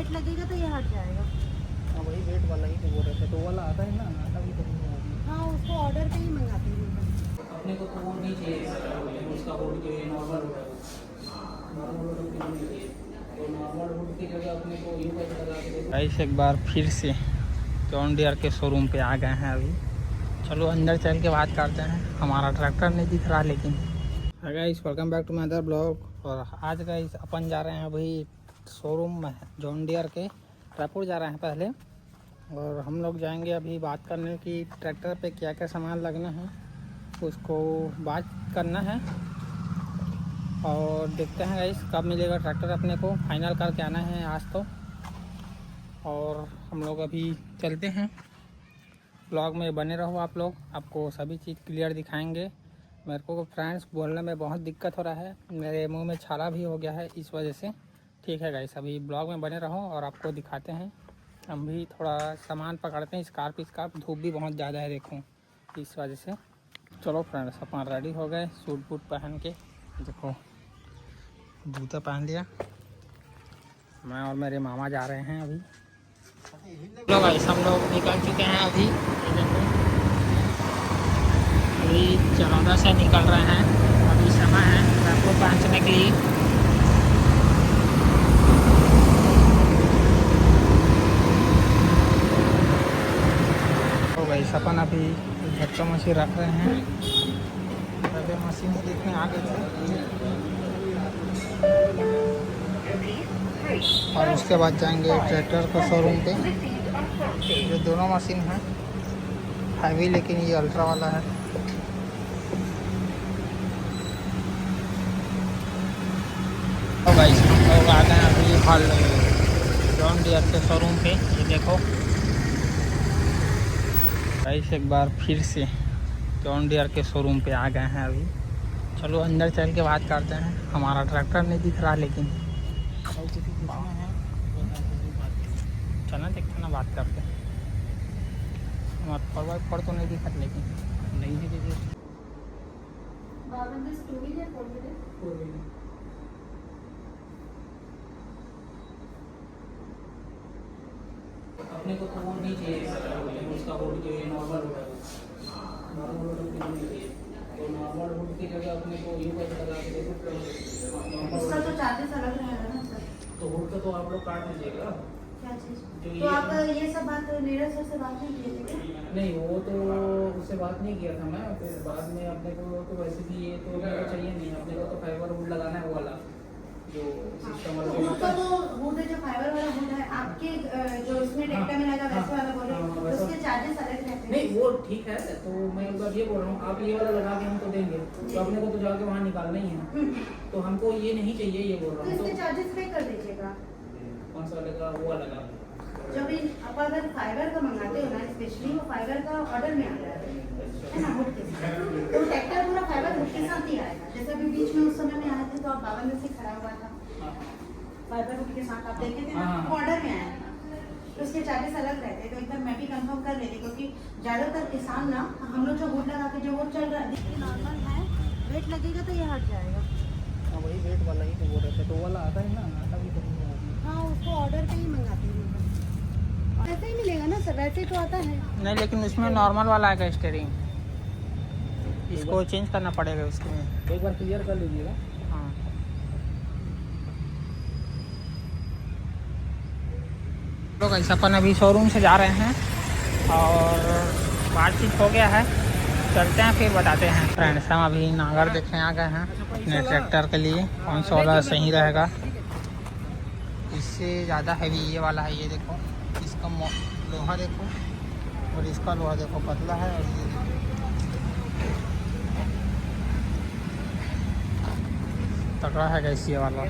Wait लगेगा तो ये हट जाएगा। हाँ वही वेट वाला ही तो बोल रहे थे, तो वाला आता है ना, आता भी तो नहीं है। हाँ उसको ऑर्डर पे ही मंगाते हैं। अपने को तो वो नहीं चाहिए, उसका वुड जो नॉर्मल वुड है, नॉर्मल वुड की नहीं चाहिए, तो नॉर्मल वुड की जगह अपने को यू पैच लगा के देखो। गाइस एक बार फिर से जॉन डियर के शोरूम पे आ गए हैं अभी। चलो अंदर चल के बात करते हैं। हमारा ट्रैक्टर नहीं दिख रहा लेकिन। Guys welcome back to my other blog. और आज गाइस अपन जा रहे हैं अभी शोरूम में जॉन डियर के, रायपुर जा रहे हैं पहले। और हम लोग जाएंगे अभी बात करने की ट्रैक्टर पे क्या क्या सामान लगना है उसको बात करना है। और देखते हैं गाइस कब मिलेगा ट्रैक्टर अपने को, फाइनल करके आना है आज तो। और हम लोग अभी चलते हैं, ब्लॉग में बने रहो आप लोग, आपको सभी चीज़ क्लियर दिखाएंगे। मेरे को फ्रेंड्स बोलने में बहुत दिक्कत हो रहा है, मेरे मुंह में छाला भी हो गया है इस वजह से। ठीक है गाइस, अभी ब्लॉग में बने रहो और आपको दिखाते हैं। हम भी थोड़ा सामान पकड़ते हैं, स्कार्प धूप भी बहुत ज़्यादा है देखो इस वजह से। चलो फ्रेंड्स अपन रेडी हो गए, सूट बूट पहन के, देखो जूता पहन लिया। मैं और मेरे मामा जा रहे हैं अभी। लोग गाइस हम लोग निकल चुके हैं अभी, देखो अभी चरौदा से निकल रहे हैं। अभी समय है रायपुर पहुँचने के लिए। तो गाइस अपन अभी झटका मशीन रख रहे हैं, पहले मशीन देखने आ गए थे और उसके बाद जाएंगे ट्रैक्टर का शोरूम पे। ये दोनों मशीन हैं, हैवी लेकिन ये अल्ट्रा वाला है। तो गाइस हम लोग आ गए अभी हाल जॉन डियर के शोरूम पे। ये देखो गाइस एक बार फिर से जॉन डियर के शोरूम पे आ गए हैं अभी। चलो अंदर चल के बात करते हैं। हमारा ट्रैक्टर नहीं दिख रहा लेकिन चलना देखते ना बात करते हैं। हमारा फॉर तो नहीं दिखा लेकिन नहीं है दीजिए। अपने को तो वो नहीं चाहिए, उसका वुड जो नॉर्मल वुड है, नॉर्मल वुड की नहीं चाहिए, तो नॉर्मल वुड की जगह अपने को यू पैच लगा के देखो। उसका तो चार्जेस अलग रहेगा ना सर। तो वुड का तो आप लोग काट दीजिएगा। क्या चीज़? जो तो आप ये सब बात नीरज सर से बात नहीं किए थे? नहीं वो तो उससे बात नहीं किया था मैं, फिर बाद में अपने को तो वैसे भी ये तो अपने को चाहिए नहीं, अपने को तो फाइबर वुड लगाना है वो वाला जो सिस्टम वाला वुड का तो वुड है, जो फाइबर वाला वुड है आपके जो इसमें ट्रैक्टर में लगा वैसे वाला बोल रहे हैं, उसके चार्जेस अलग रहते हैं। नहीं वो ठीक है, तो मैं एक बार ये बोल रहा हूँ आप ये वाला लगा के हमको देंगे तो अपने को तो जाके वहाँ निकालना ही है, तो हमको ये नहीं चाहिए, ये बोल रहा हूँ। तो इसके चार्जेस पे कर दीजिएगा। कौन सा वाला वो वाला लगा? जब आप अगर फाइबर का मंगाते हो ना, स्पेशली वो फाइबर का ऑर्डर में आता है ना, वुड के साथ, तो ट्रैक्टर पूरा फाइबर वुड के साथ ही आएगा। जैसे अभी बीच में उस समय में आए थे तो आप 52 से खड़ा हुआ था, फाइबर वुड के साथ आप देखे थे ना, ऑर्डर में आया था, तो उसके चार्जेस अलग रहते। तो एक बार मैं भी कंफर्म कर लेती, क्योंकि ज़्यादातर किसान ना हम लोग जो वुड लगा के जो वो चल रहा है नॉर्मल है, वेट लगेगा तो ये हट जाएगा। हाँ वही वेट वाला ही तो बोल रहे थे, तो वाला आता है ना, आता भी तो नहीं है। हाँ उसको ऑर्डर पे ही मंगाते हैं, वैसे ही मिलेगा ना सर, वैसे ही तो आता है। नहीं लेकिन उसमें नॉर्मल वाला आएगा स्टीयरिंग, इसको चेंज करना पड़ेगा उसमें। एक बार क्लियर कर लीजिएगा। हाँ लोग ऐसा अपन अभी शोरूम से जा रहे हैं और बातचीत हो गया है, चलते हैं फिर बताते हैं। फ्रेंड्स हम अभी नागर देखने आ गए हैं अपने ट्रैक्टर के लिए, कौन सा वाला सही रहेगा। इससे ज़्यादा हैवी ये वाला है, ये देखो इसका लोहा देखो और इसका लोहा देखो पतला है, और ये तगड़ा है गैस ये वाला।